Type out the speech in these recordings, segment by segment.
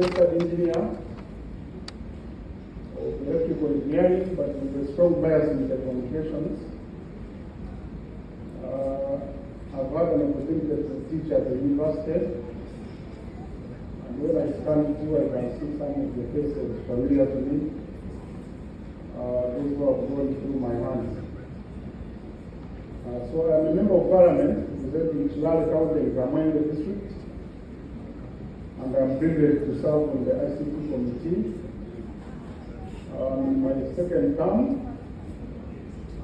registered engineer of electrical engineering, but with a strong bias in telecommunications. I've had an opportunity to teach at the university, and when I stand here, I can see some of the faces familiar to me. Those who have gone through my hands. So I'm a member of parliament representing Shirley County, Nankyejwe district, and I'm privileged to serve on the ICT committee. My second term,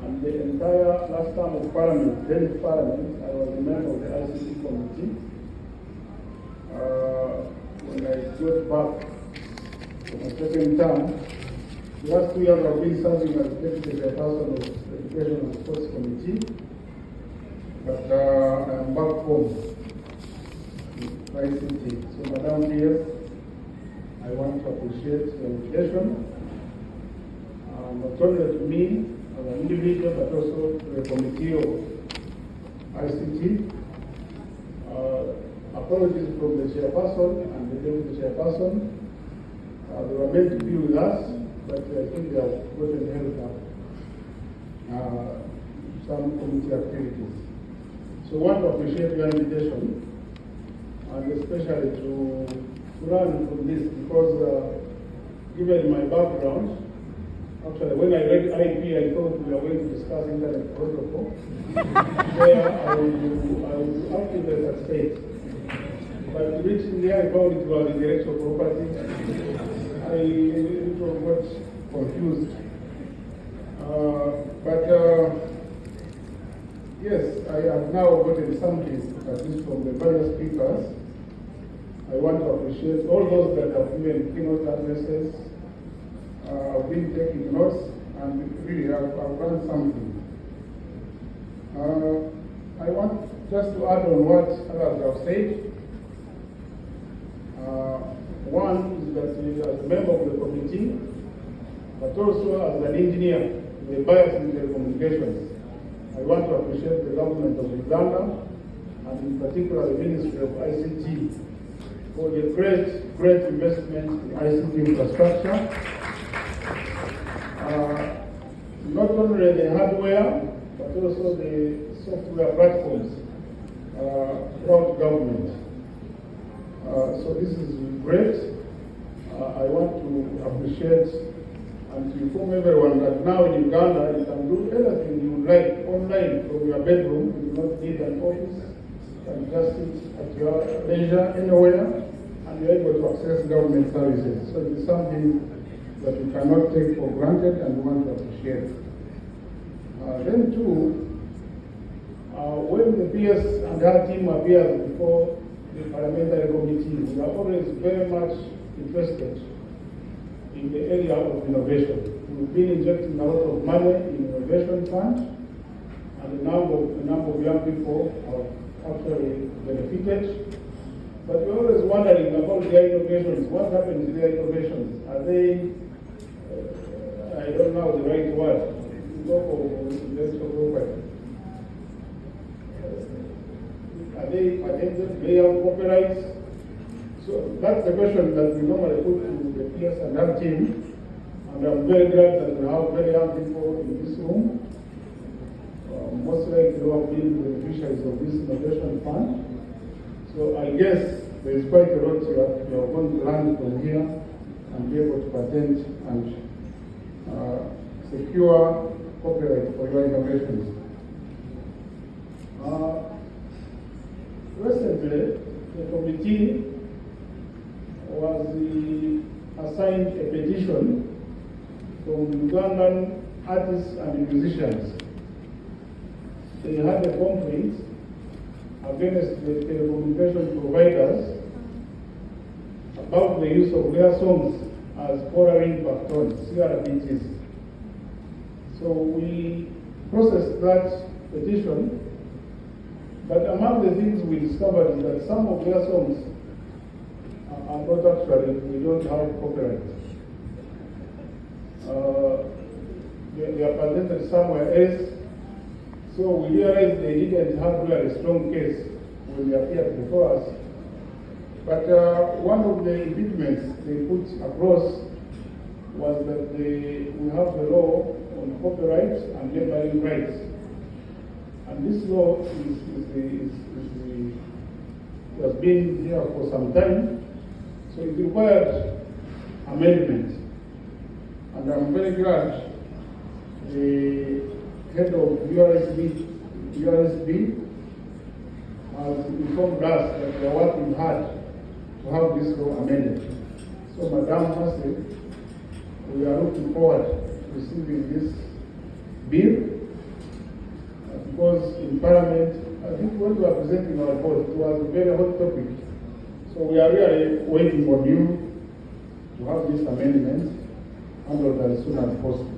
and the entire last term of parliament, then parliament, I was a member of the ICT committee. When I got back to my second term, the last 2 years I've been serving as deputy chairperson of the Education and Sports Committee, but I'm back home with ICT. So, Madam PS, I want to appreciate your invitation, not only to me as an individual, but also to the committee of ICT. Apologies from the chairperson and the deputy chairperson. They were meant to be with us, but I think they have gotten held up some committee activities. So I want to appreciate your invitation, and especially to learn from this, because given my background, actually when I read IP, I thought we were going to discuss internet protocol, where I would be active at state. But reaching there, I found it was intellectual property. I got confused. Yes, I have now gotten something, at least from the various speakers. I want to appreciate all those that have given keynote addresses. I've been taking notes, and really I've learned something. I want just to add on what others have said. One is that as a member of the committee, but also as an engineer with a bias in telecommunications, I want to appreciate the government of Uganda, and in particular the Ministry of ICT, for the great investment in ICT infrastructure. Not only the hardware, but also the software platforms throughout government. So this is great. I want to appreciate and to inform everyone that now in Uganda you can do anything you like online from your bedroom. You do not need an office. You can just sit at your leisure anywhere, and you're able to access government services. So it is something that we cannot take for granted and we want to appreciate. Then too, when the PS and her team appears before the parliamentary committee, we are always very much interested in the area of innovation. We've been injecting a lot of money in innovation fund, and a number of young people have actually benefited. But we're always wondering about their innovations. What happens to their innovations? Are they, I don't know the right word, go for intellectual property. Are they copyrights? So that's the question that we normally put to the PS and our team. And I'm very glad that we have very young people in this room. Most likely who have been beneficiaries of this innovation fund. So I guess there is quite a lot you are going to learn from here and be able to patent and secure copyright for your innovations. Recently, the committee was assigned a petition from Ugandan artists and musicians. They had a complaint against the telecommunication providers about the use of their songs as foreign backtones, CRBTs. So we processed that petition, but among the things we discovered is that some of their songs are not actually, we don't have copyright. They are patented somewhere else. So we realized they didn't have really a strong case when they appeared before us. But one of the impediments they put across was that we have the law on copyright and labeling rights. And this law has been here for some time, so it required amendment. And I'm very glad the head of URSB has informed us that they are working hard to have this law amended. So, Madam Massey, we are looking forward to receiving this bill because in Parliament, I think when we are presenting our report, it was a very hot topic. So we are really waiting on you to have this amendment handled as soon as possible.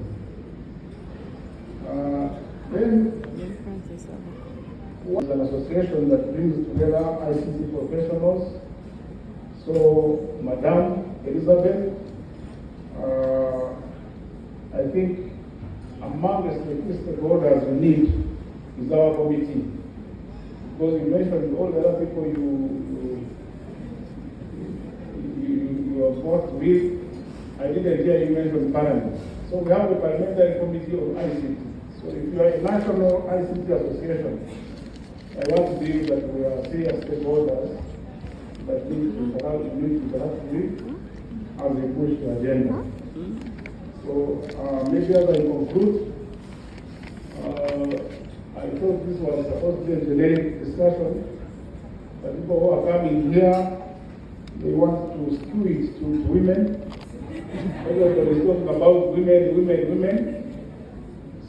Then, is an association that brings together ICT professionals. So, Madam Elizabeth, I think amongst the key stakeholders we need is our committee. Because you mentioned all the other people you have worked with. I didn't hear you mention Parliament. So we have the Parliamentary Committee of ICT. So if you are a national ICT association, I want to believe that we are serious stakeholders that need to interact with as we push the agenda. So maybe as I conclude, I thought this was supposed to be a generic discussion, but people who are coming here, they want to skew it to women. Everybody is talking about women.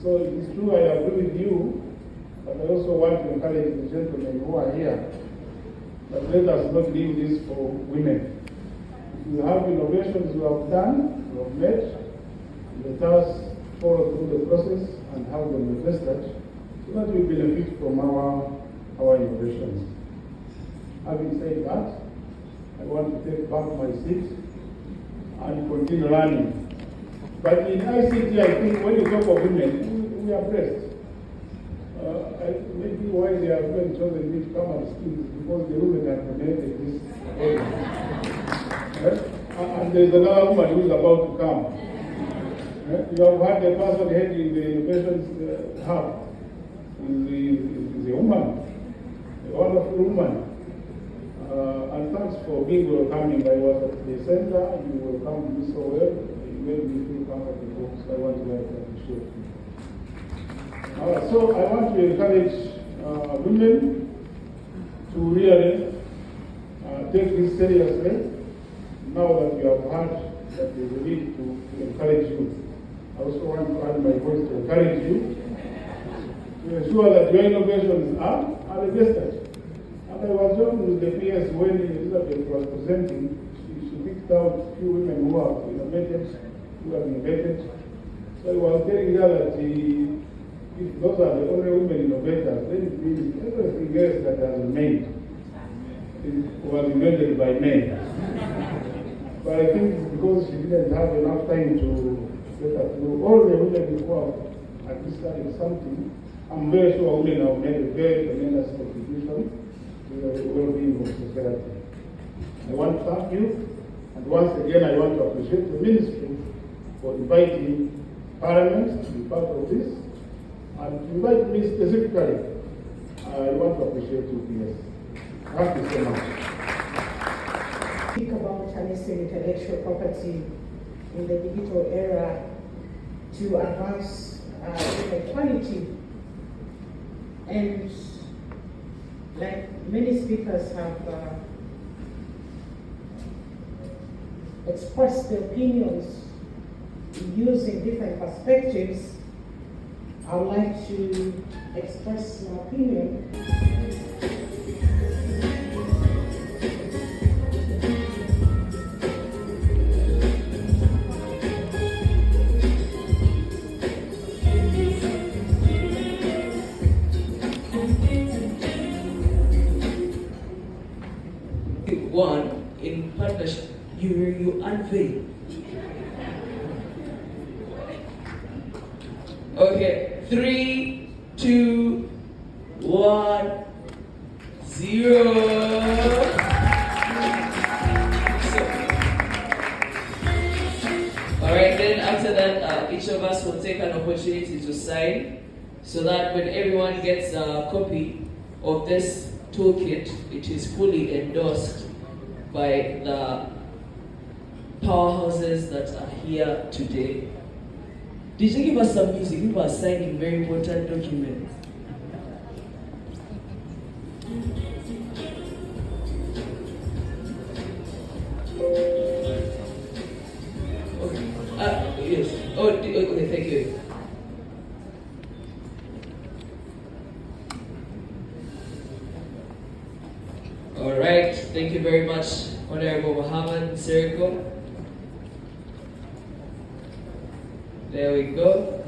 So it is true, I agree with you, but I also want to encourage the gentlemen who are here that let us not leave this for women. If you have innovations you have done, you have made, let us follow through the process and have them invested so that we benefit from our innovations. Having said that, I want to take back my seat and continue learning. But in ICT, I think when you talk of women, we are blessed. Maybe why they have even chosen me to come and speak is because the women have dominated this area. And there's another woman who is about to come. You have had the person heading the innovations hub. Is a woman, a wonderful woman. And thanks for being welcoming. I was at the center, you welcomed me so well, you made me feel comfortable, so I want to appreciate you. So I want to encourage women to really take this seriously. Now that you have heard that there is a need to encourage you, I also want to add my voice to encourage you to ensure that your innovations are registered. And I was joking with the PS when Elizabeth was presenting, she picked out a few women who have innovated, who have innovated. So I was telling her that if those are the only women innovators, then it means everything else that has been made was invented by men. But I think it's because she didn't have enough time to get her through all the women who have at least started something. I'm very sure women have made a very tremendous contribution to the well-being of society. I want to thank you, and once again I want to appreciate the Ministry for inviting Parliament to be part of this, and to invite me specifically. I want to appreciate you, PS. Thank you so much. Speak about harnessing intellectual property in the digital era to advance equality. And like many speakers have expressed their opinions using different perspectives, I would like to express my opinion. One in partnership, you unveil. Okay, 3, 2, 1, 0. of us will take an opportunity to sign so that when everyone gets a copy of this toolkit, it is fully endorsed by the powerhouses that are here today. Did you give us some music? People are signing very important documents. Yes. Oh, okay, thank you. All right, thank you very much, Honorable Muhammad Seriko. There we go.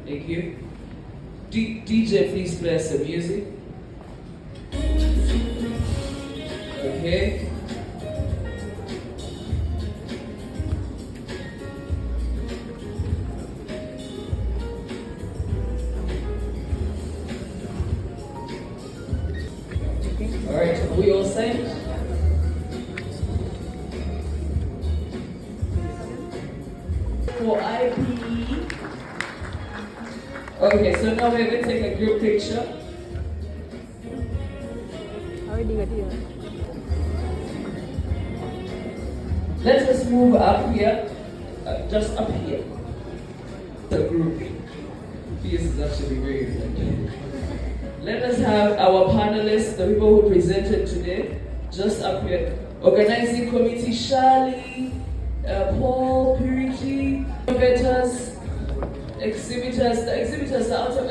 Thank you. DJ, please play some music. Okay. All right, are we all set? For IP. Okay, so now we're going to take a group picture. Let us move up here, just up here. The group. This is actually very important. Let us have our panelists, the people who presented today, just up here. Organizing committee, Shirley, Paul, Purity, innovators, exhibitors. The exhibitors are out of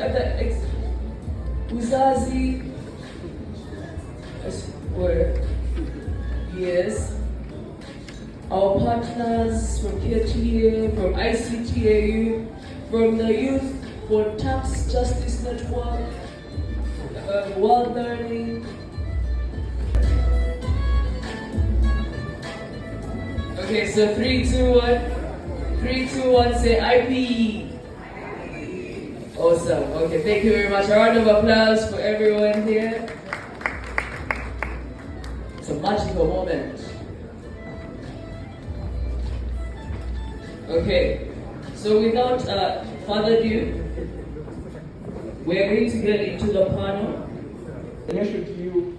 Uzazi. Yes. Our partners from KTA, from ICTAU, from the Youth for Tax Justice Network, World Learning. Okay, so 3, 2, 1. 3, 2, 1, say IP. Awesome. Okay, thank you very much. A round of applause for everyone here. It's a magical moment. Okay, so without further ado, we are going to get into the panel. I mentioned to you,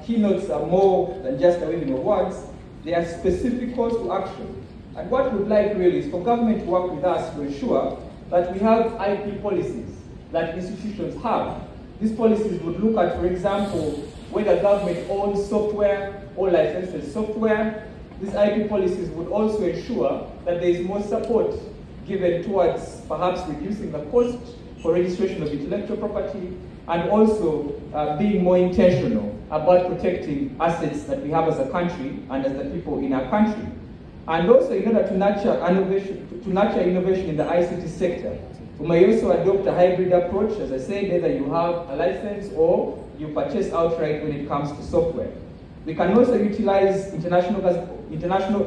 keynotes are more than just a waving of words. They are specific calls to action. And what we'd like really is for government to work with us to ensure that we have IP policies that institutions have. These policies would look at, for example, whether government owns software or licenses software. These IP policies would also ensure that there is more support given towards perhaps reducing the cost for registration of intellectual property, and also being more intentional about protecting assets that we have as a country and as the people in our country. And also in order to nurture innovation in the ICT sector, we may also adopt a hybrid approach, as I said, whether you have a license or you purchase outright when it comes to software. We can also utilize international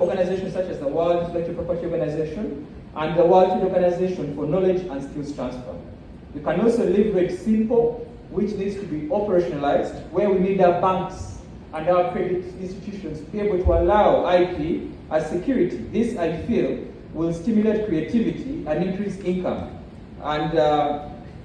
organizations such as the World Intellectual Property Organization and the World Trade Organization for knowledge and skills transfer. We can also leverage SIMPO, which needs to be operationalized, where we need our banks and our credit institutions to be able to allow IP as security. This, I feel, will stimulate creativity and increase income. And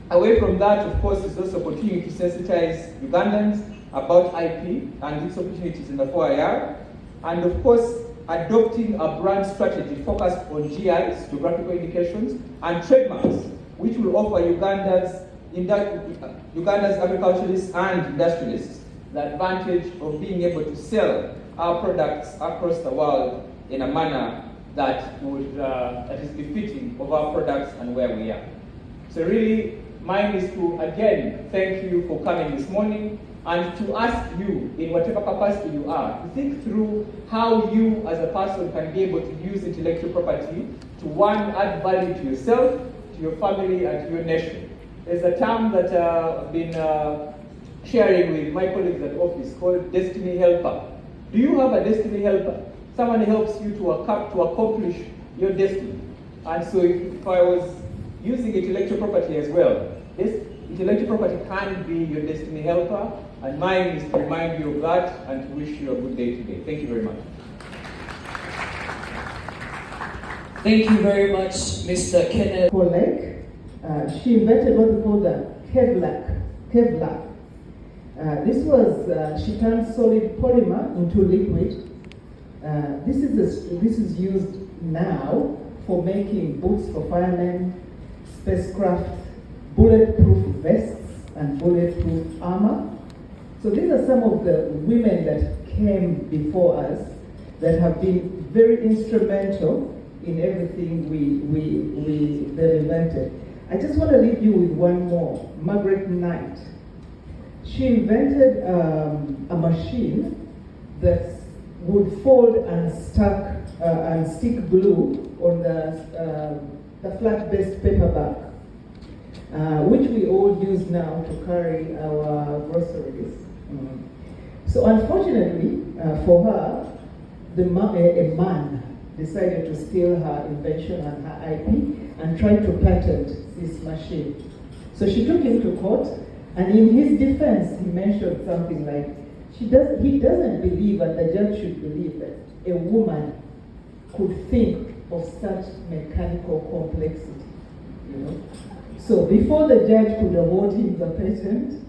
away from that, of course, is also opportunity to sensitize Ugandans about IP and its opportunities in the 4IR. And of course, adopting a brand strategy focused on GIs, geographical indications, and trademarks, which will offer Uganda's agriculturalists and industrialists the advantage of being able to sell our products across the world in a manner that is befitting of our products and where we are. So really, mine is to again thank you for coming this morning and to ask you, in whatever capacity you are, to think through how you as a person can be able to use intellectual property to, one, add value to yourself, to your family, and to your nation. There's a term that I've been sharing with my colleagues at office called destiny helper. Do you have a destiny helper? Someone helps you to accomplish your destiny. And so if I was using intellectual property as well, this intellectual property can be your destiny helper, and mine is to remind you of that and to wish you a good day today. Thank you very much. Thank you very much, Mr. Kenneth. Colleague, she invented what we call the Kevlar. This was, she turned solid polymer into liquid. This is used now for making boots for firemen, spacecraft, bulletproof vests, and bulletproof armor. So these are some of the women that came before us that have been very instrumental in everything they invented. I just want to leave you with one more, Margaret Knight. She invented a machine that would fold and stick glue on the flat-based paper bag, which we all use now to carry our groceries. So unfortunately for her, a man decided to steal her invention and her IP and tried to patent this machine. So she took him to court, and in his defense, he mentioned something like, he doesn't believe, and the judge should believe, that a woman could think of such mechanical complexity, you know. So before the judge could award him the patent,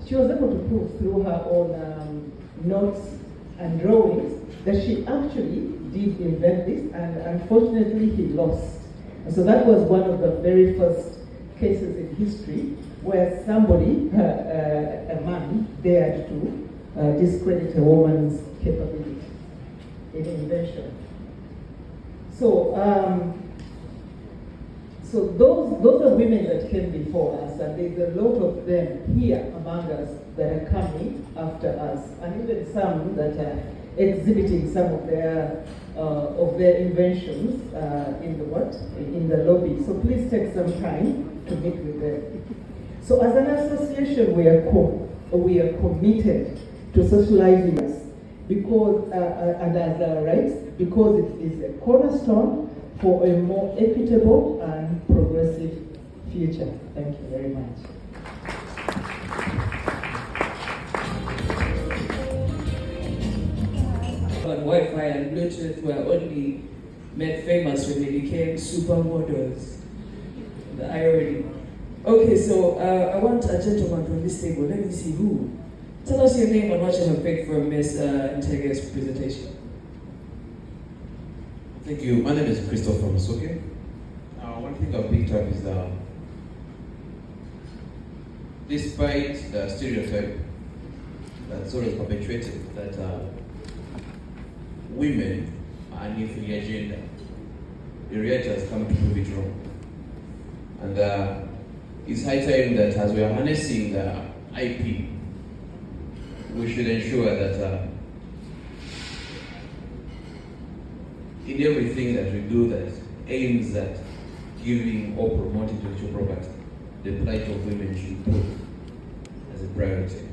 she was able to prove through her own notes and drawings that she actually did invent this, and unfortunately he lost. And so that was one of the very first cases in history where somebody, a man, dared to discredit a woman's capability in invention. So, so those are women that came before us, and there's a lot of them here among us that are coming after us, and even some that are exhibiting some of their inventions in the lobby. So please take some time to meet with them. So as an association, we are committed to socializing us because and as our rights, because it is a cornerstone for a more equitable and progressive future. Thank you very much. And Wi-Fi and Bluetooth were only made famous when they became supermodels. The irony. Okay, so I want a gentleman from this table. Let me see who. Tell us your name and what you have picked for Ms. Nankyejwe's presentation. Thank you. My name is Christopher Musoke. One thing I've picked up is that despite the stereotype that's always perpetuated that women are new for the agenda, the reality has come to prove it wrong. And it's high time that as we are harnessing the IP, we should ensure that in everything that we do that aims at giving or promoting intellectual property, the plight of women should put as a priority,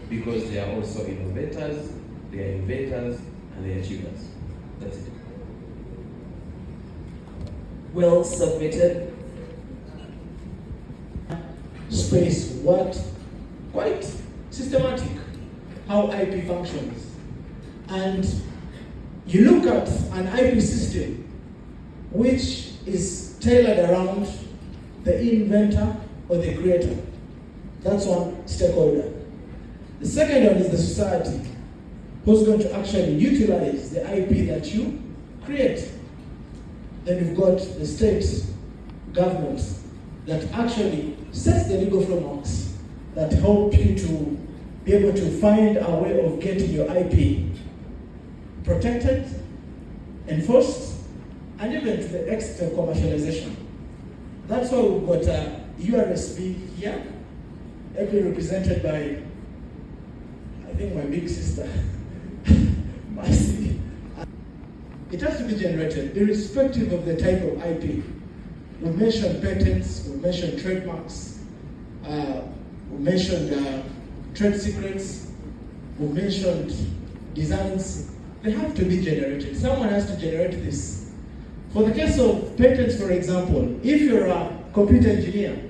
because they are also innovators, they are inventors, and they are achievers. That's it. Well submitted. Space, what quite systematic how IP functions. And you look at an IP system which is tailored around the inventor or the creator. That's one stakeholder. The second one is the society, who's going to actually utilize the IP that you create. Then you've got the state government that actually sets the legal frameworks that help you to be able to find a way of getting your IP protected, enforced, and even to the extent of commercialization. That's why we've got URSB here, ably represented by, I think, my big sister, Mercy. It has to be generated, irrespective of the type of IP. We've mentioned patents, we've mentioned trademarks, we've mentioned trade secrets, we've mentioned designs. They have to be generated. Someone has to generate this. For the case of patents, for example, if you're a computer engineer,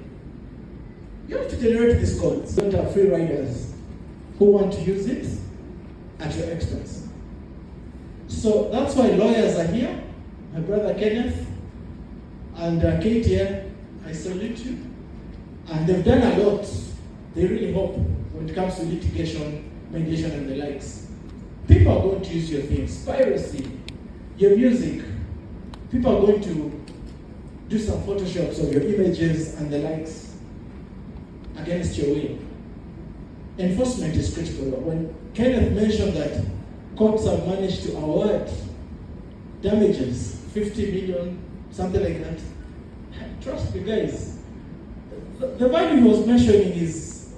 you have to generate these codes. You don't have free riders who want to use it at your expense. So that's why lawyers are here. My brother Kenneth, And KTN, I salute you. And they've done a lot. They really hope when it comes to litigation, mediation, and the likes. People are going to use your things. Piracy, your music. People are going to do some photoshops of your images and the likes against your will. Enforcement is critical. When Kenneth mentioned that courts have managed to award damages, 50 million, something like that, trust me guys, the value he was mentioning is,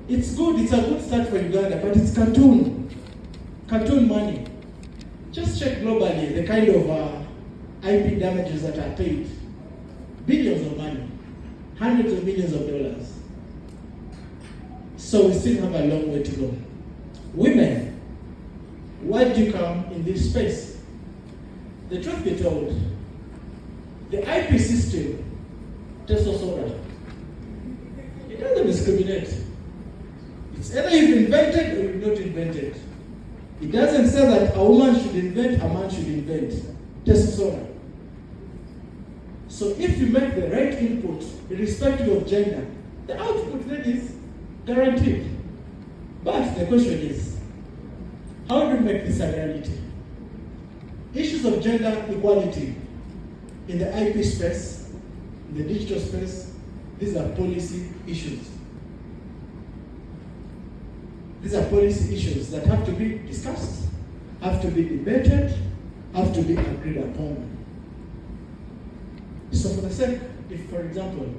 it's good, it's a good start for Uganda, but it's cartoon money. Just check globally the kind of IP damages that are paid. Billions of money, hundreds of millions of dollars. So we still have a long way to go. Women, why do you come in this space? The truth be told, the IP system, testosterone, it doesn't discriminate. It's either you've invented or you've not invented. It doesn't say that a woman should invent, a man should invent. Testosterone. So if you make the right input, irrespective of gender, the output then is guaranteed. But the question is, how do we make this a reality? Issues of gender equality in the IP space, in the digital space, these are policy issues. These are policy issues that have to be discussed, have to be debated, have to be agreed upon. So for the sake, if for example,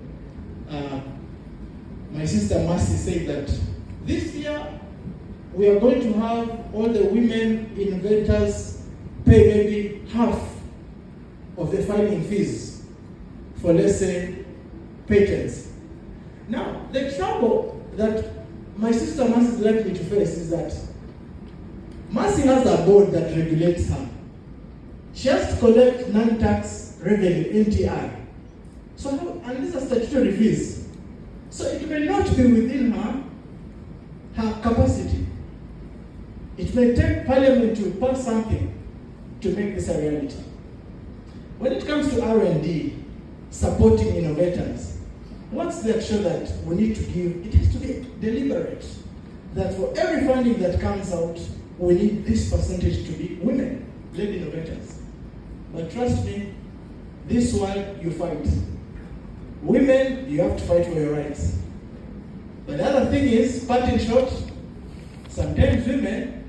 my sister Mercy said that this year we are going to have all the women inventors pay maybe half of the filing fees for, let's say, patents. Now, the trouble that my sister Mercy is likely to face is that Mercy has a board that regulates her. She has to collect non-tax revenue, NTR. So, and these are statutory fees. So it may not be within her capacity. It may take Parliament to pass something to make this a reality. When it comes to R&D, supporting innovators, what's the action that we need to give? It has to be deliberate. That for every funding that comes out, we need this percentage to be women-led innovators. But trust me, this one you fight. Women, you have to fight for your rights. But the other thing is, parting short, sometimes women,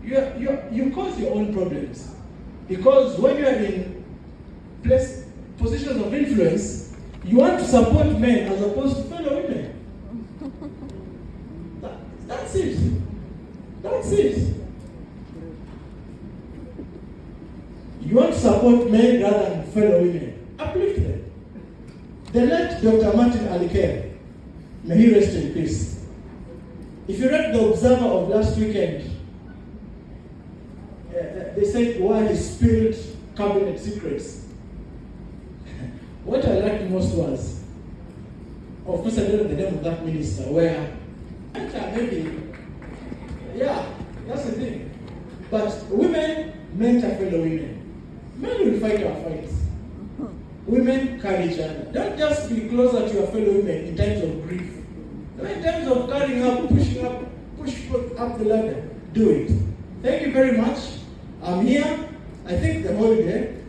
you cause your own problems. Because when you are in positions of influence, you want to support men as opposed to fellow women. That's it. That's it. You want to support men rather than fellow women. Uplift them. The late Dr. Martin Alikere, may he rest in peace. If you read the Observer of last weekend, they said why he spilled cabinet secrets. What I liked most was, of course I don't know the name of that minister, where maybe, yeah, that's the thing. But women mentor fellow women. Men will fight our fights. Women carry each other. Don't just be closer to your fellow women in times of grief. No, in terms of carrying up, pushing up, push up the ladder. Do it. Thank you very much. I'm here. I think the holiday.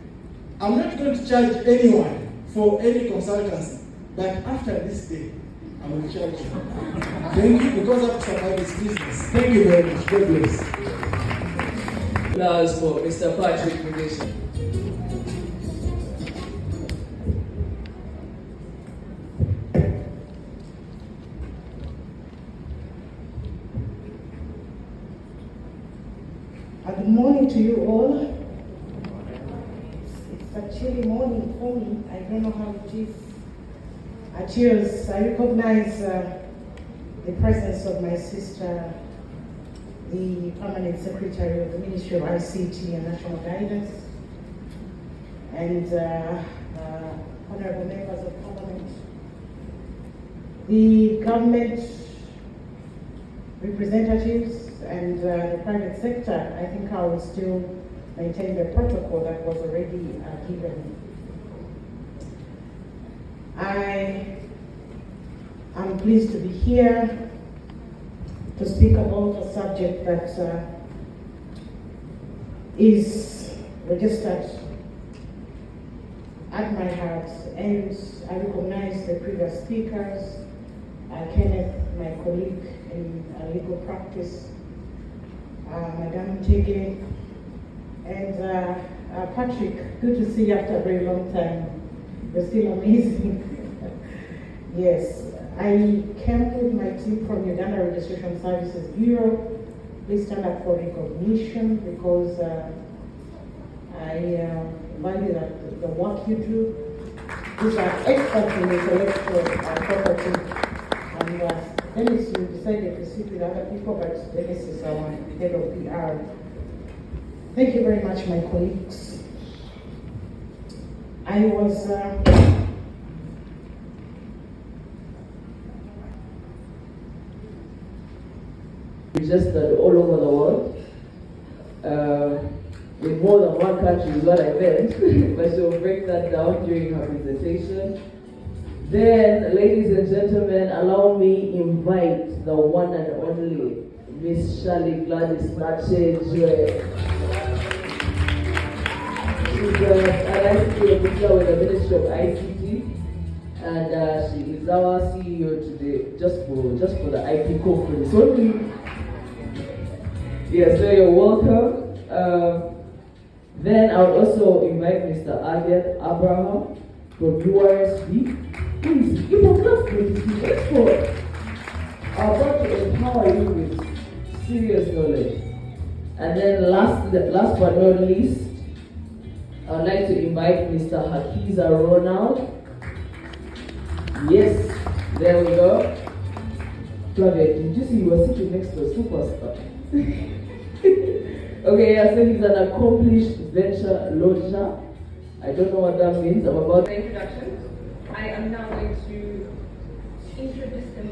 I'm not going to charge anyone for any consultancy. But after this day, I will charge you. Thank you, because I have to survive this business. Thank you very much. God bless. Applause for Mr. Patrick Mugisha. Good morning to you all. It's a chilly morning for me. I don't know how it is. Cheers. I recognize the presence of my sister, the Permanent Secretary of the Ministry of ICT and National Guidance, and honorable members of Parliament, the government representatives, and the private sector. I think I will still maintain the protocol that was already given. I am pleased to be here to speak about a subject that is registered at my heart, and I recognize the previous speakers, Kenneth, my colleague in legal practice, Madam Chege, and Patrick. Good to see you after a very long time. You're still amazing. Yes, I came with my team from Uganda Registration Services Bureau. Please stand up for recognition because I value the work you do. These are experts in intellectual property. And Dennis, you decided to sit with other people, but Dennis is our head of PR. Thank you very much, my colleagues. I was registered all over the world. In more than one country is what I meant, but she'll break that down during her presentation. Then, ladies and gentlemen, allow me invite the one and only Miss Shirley Gladys Nankyejwe. She's an ICT officer with the Ministry of ICT, and she is our CEO today, just for the IP conference only. Yes, so you're welcome. Then I would also invite Mr. Abed Abraham from URSB. Please, give a clap for this for I'm about to empower you with serious knowledge. And then last but not least, I would like to invite Mr. Hakiza Ronald. Yes, there we go. Flavia, did you see you were sitting next to a superstar? Okay, yeah, so he's an accomplished venture launcher. I don't know what that means. I'm about the introduction. I am now going to introduce them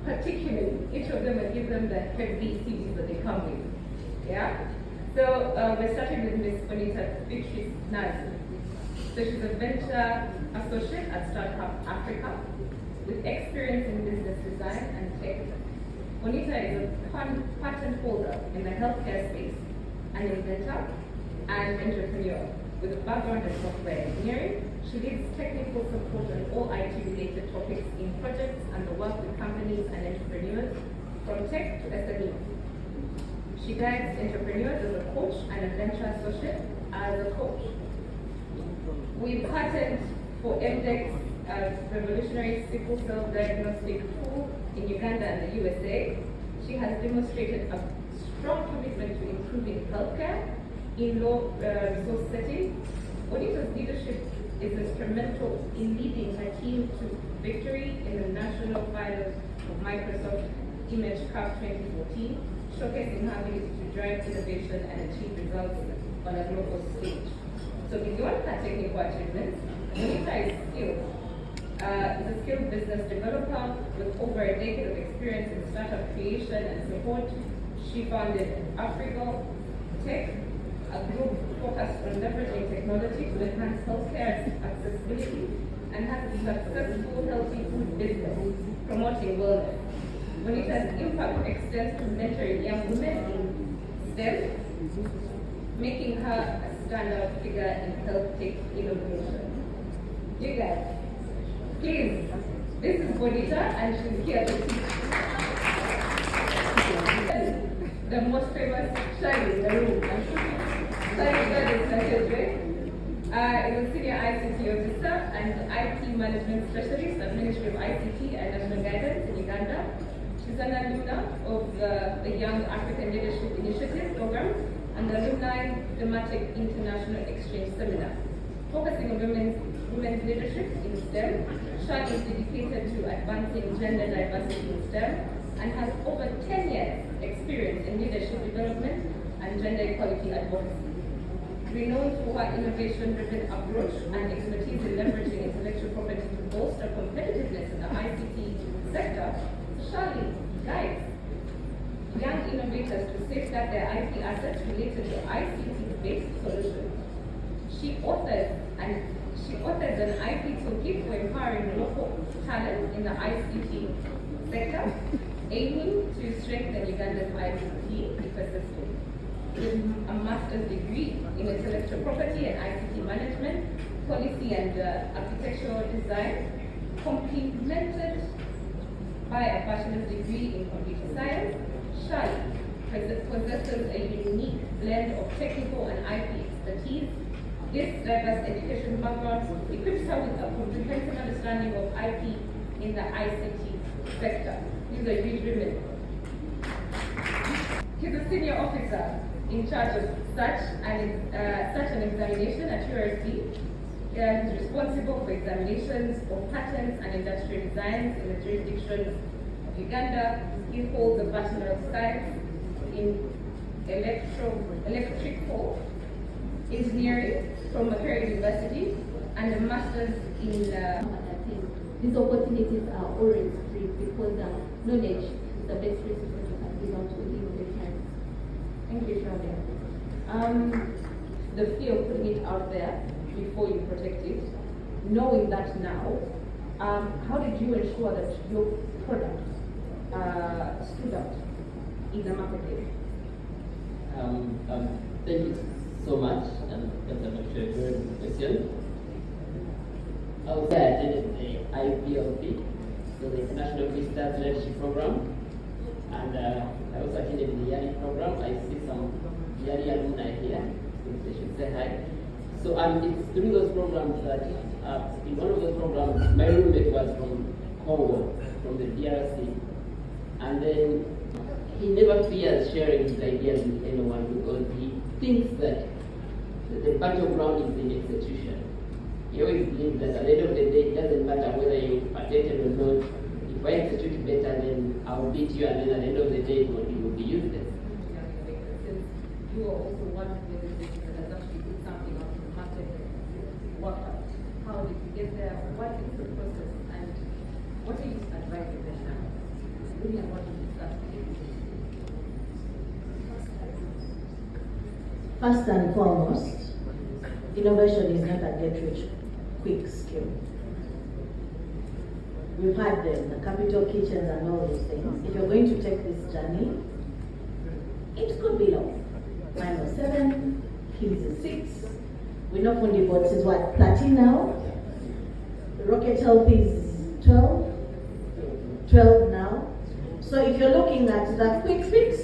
particularly, each of them, and give them the heavy CVs that they come with. Yeah? So we're starting with Miss Bonita Beatrice Nazi. So she's a venture associate at Startup Africa with experience in business design and tech. Bonita is a patent holder in the healthcare space, an inventor and entrepreneur with a background in software engineering. She leads technical support on all IT-related topics in projects and the work with companies and entrepreneurs from tech to SME. She guides entrepreneurs as a coach and a venture associate as a coach. We patent for MDEX, a revolutionary sickle cell diagnostic tool in Uganda and the USA. She has demonstrated a strong commitment to improving healthcare in low resource settings. Bonita's leadership is instrumental in leading her team to victory in the national finals of Microsoft Image Cup 2014, showcasing her ability to drive innovation and achieve results on a global stage. So beyond her technical achievements, Bonita is skilled. Is a skilled business developer with over a decade of experience in startup creation and support. She founded Africa Tech, a group focused on leveraging technology to enhance healthcare accessibility, and has a successful healthy food business promoting wellness. Bonita's impact extends to mentoring young women in STEM, making her a standout figure in health tech innovation. You guys, please, this is Bonita and she's here to teach. The most famous Shirley in the room. Shirley Gladys Nankyejwe is a senior ICT officer and IT management specialist at Ministry of ICT and National Guidance in Uganda. She's an alumna of the Young African Leadership Initiative program and the alumni thematic international exchange seminar, focusing on women's leadership in STEM. Shirley is dedicated to advancing gender diversity in STEM and has over 10 years experience in leadership development and gender equality advocacy. Renowned for her innovation-driven approach and expertise in leveraging intellectual property to bolster competitiveness in the ICT sector, Shirley guides young innovators to safeguard their IP assets related to ICT-based solutions. She authors and She authored an IP toolkit for empowering local talent in the ICT sector, aiming to strengthen Uganda's ICT ecosystem. With a master's degree in intellectual property and ICT management, policy and architectural design, complemented by a bachelor's degree in computer science, Shirley possesses a unique blend of technical and IP expertise. This diverse education background equips her with a comprehensive understanding of IP in the ICT sector. These are huge women. He's a senior officer in charge of such an examination at URC. He's responsible for examinations of patents and industrial designs in the jurisdiction of Uganda. He holds a Bachelor of Science in Electrical Engineering from Macquarie University and a Master's in These opportunities are always free because knowledge is the best resource you can give out to the parents. Thank you, Shirley. The fear of putting it out there before you protect it, knowing that now, how did you ensure that your product stood out in the marketplace? Thank you so much. That's actually a very good question. I was there, I attended the IPLP, so the International Visitors Leadership Program, and I also attended the YALI program. I see some YALI alumni here, so they should say hi. So it's through those programs that, in one of those programs, my roommate was from Congo, from the DRC, and then he never fears sharing his ideas with anyone because he thinks that the battleground is in execution. He always believes that at the end of the day, it doesn't matter whether you patented or not. If I execute better, then I'll beat you, and then at the end of the day, it will be useless. Since you are also one of the organizations that has actually put something on the market, what, how did you get there? What is the process, and what are you advising them now? Looking at what you discussed. First and foremost, innovation is not a get-rich-quick scheme. We've had the capital kitchens and all those things. If you're going to take this journey, it could be long. Mine was 7, his is 6. We know Fundi Bots is what, 13 now? Rocket Health is 12 now. So if you're looking at that quick fix,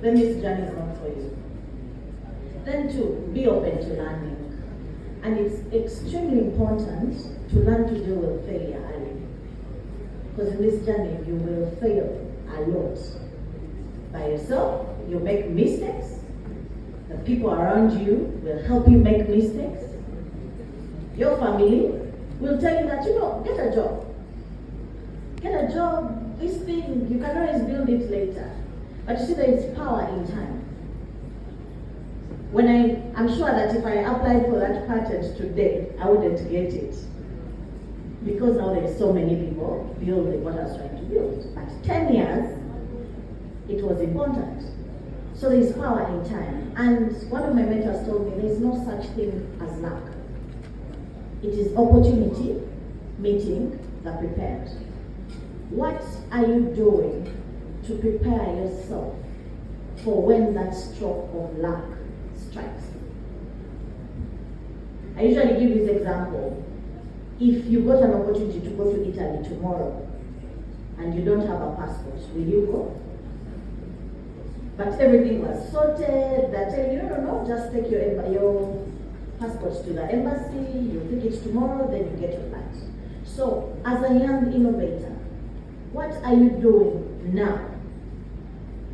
then this journey is not for you. Then 2, be open to learning. And it's extremely important to learn to deal with failure early. Because in this journey, you will fail a lot. By yourself, you make mistakes. The people around you will help you make mistakes. Your family will tell you that, get a job. Get a job, this thing, you can always build it later. But you see, there is power in time. I'm sure that if I applied for that patent today, I wouldn't get it. Because now there's so many people building what I was trying to build. But 10 years, it was important. So there's power in time. And one of my mentors told me there's no such thing as luck. It is opportunity meeting the prepared. What are you doing to prepare yourself for when that stroke of luck strikes? I usually give this example. If you got an opportunity to go to Italy tomorrow and you don't have a passport, will you go? But everything was sorted. They're telling you, no, just take your passport to the embassy, you take it tomorrow, then you get your flight. So, as a young innovator, what are you doing now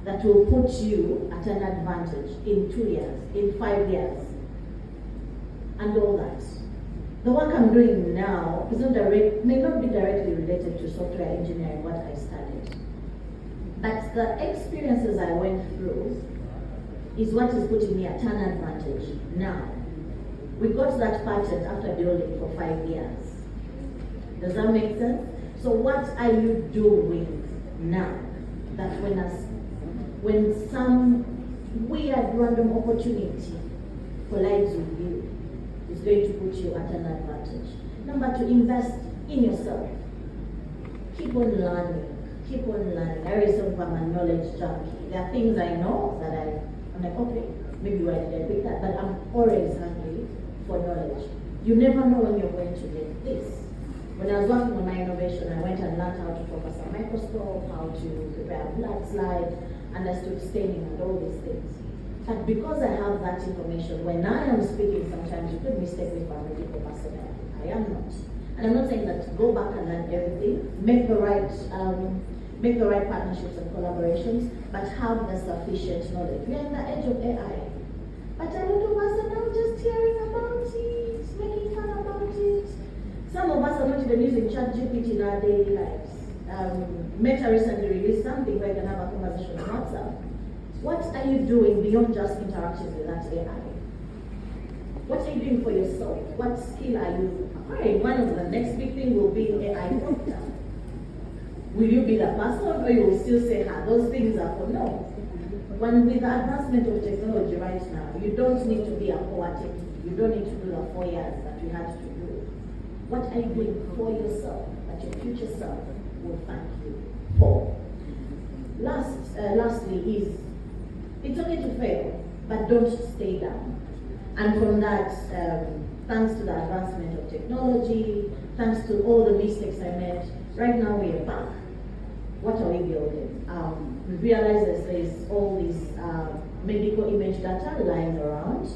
that will put you at an advantage in 2 years, in 5 years, and all that? The work I'm doing now is may not be directly related to software engineering, what I studied. But the experiences I went through is what is putting me at an advantage now. We got that patent after building for 5 years. Does that make sense? So what are you doing now that when some weird random opportunity collides with you, is going to put you at an advantage. Number two, invest in yourself. Keep on learning. Keep on learning. I always talk about my knowledge junkie. There are things I know that I'm like, okay, maybe why did I pick that? But I'm always hungry for knowledge. You never know when you're going to get this. When I was working on my innovation, I went and learned how to focus a microscope, how to prepare a blood slide, understood staining and all these things. But because I have that information, when I am speaking, sometimes you could mistake me for a medical personnel. I am not. And I'm not saying that go back and learn everything, make the right partnerships and collaborations, but have the sufficient knowledge. We are in the age of AI. But a lot of us are now just hearing about it, making fun about it. Some of us are not even using ChatGPT in our daily lives. Meta recently released something where you can have a conversation on WhatsApp. What are you doing beyond just interacting with that AI? What are you doing for yourself? What skill are you acquiring? One of the next big thing will be AI doctor. Will you be the person, or you will still say, those things are for no? When with the advancement of technology right now, you don't need to be a poetic. You don't need to do the 4 years that you had to do. What are you doing for yourself that your future self will thank you for? Lastly is, it's okay to fail, but don't stay down. And from that, thanks to the advancement of technology, thanks to all the mistakes I made, right now we are back. What are we building? We realize that there's all this medical image data lying around,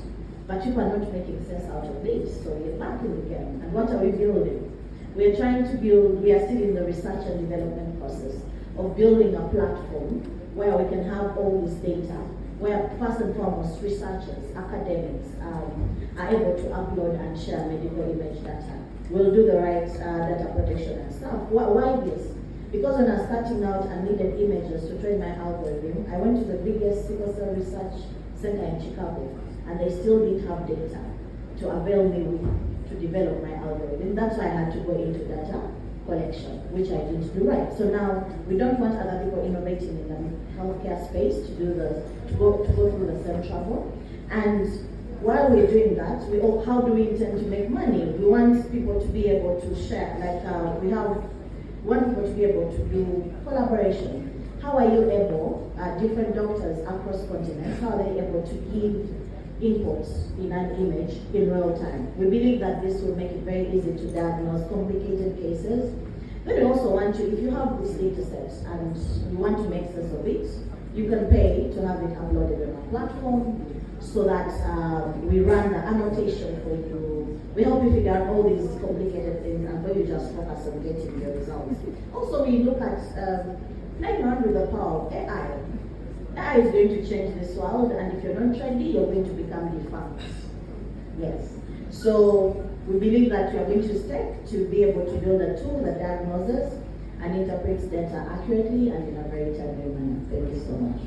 but people are not making sense out of it. So we're back in the game. And what are we building? We are trying to build, we are still in the research and development process of building a platform where we can have all this data, where first and foremost researchers, academics are able to upload and share medical image data. We'll do the right data protection and stuff. Why this? Because when I was starting out and needed images to train my algorithm, I went to the biggest sickle cell research center in Chicago, and they still didn't have data to avail me with to develop my algorithm. That's why I had to go into data collection, which I didn't do right. So now we don't want other people innovating in the healthcare space to go through the same trouble. And while we're doing that, how do we intend to make money? We want people to be able to share, we want people to be able to do collaboration. How are you able, different doctors across continents, how are they able to give inputs in an image in real time? We believe that this will make it very easy to diagnose complicated cases. But we also want to, if you have this data set and you want to make sense of it, you can pay to have it uploaded on a platform so that we run the annotation for you. We help you figure out all these complicated things and then you just focus on getting your results. Also, we look at playing around with the power of AI. AI is going to change this world, and if you're not trendy, you're going to become defunct. Yes. So we believe that you are going to step to be able to build a tool that diagnoses and interprets data accurately and in a very timely manner. Thank you so much.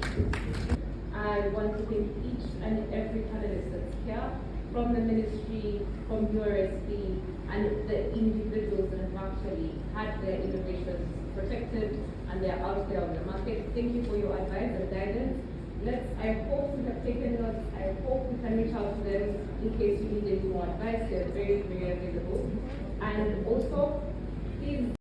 I want to thank each and every panelist that's here, from the ministry, from URSD, and the individuals that have actually had their innovations protected and they're out there on the market. Thank you for your advice and guidance. I hope we have taken notes. I hope we can reach out to them in case you need any more advice. They're very, very available. And also, please